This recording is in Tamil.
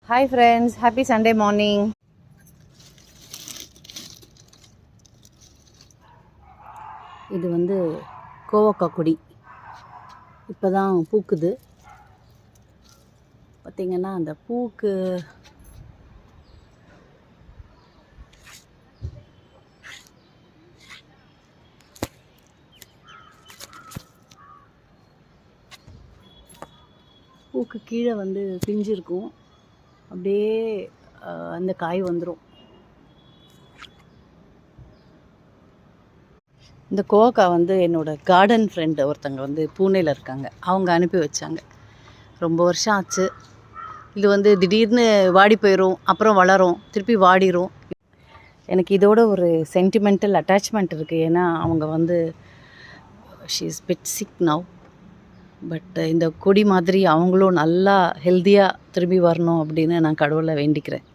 Hi friends, happy Sunday morning. இது வந்து கோவக்காய் கொடி இப்போ தான் பூக்குது. பார்த்திங்கன்னா அந்த பூக்கு கீழே வந்து பிஞ்சு இருக்கும். அப்படியே அந்த காய் வந்துடும். இந்த கோவக்காய் வந்து என்னோடய கார்டன் ஃப்ரெண்டு ஒருத்தங்க வந்து பூனேயில் இருக்காங்க, அவங்க அனுப்பி வச்சாங்க. ரொம்ப வருஷம் ஆச்சு. இது வந்து திடீர்னு வாடி போயிடும், அப்புறம் வளரும், திருப்பி வாடிடும். எனக்கு இதோட ஒரு சென்டிமெண்டல் அட்டாச்மெண்ட் இருக்குது. ஏன்னா அவங்க வந்து she is bit sick now. But இந்த கொடி மாதிரி அவங்களும் நல்லா ஹெல்த்தியாக திரும்பி வரணும் அப்படின்னு நான் கடவுளை வேண்டிக்கிறேன்.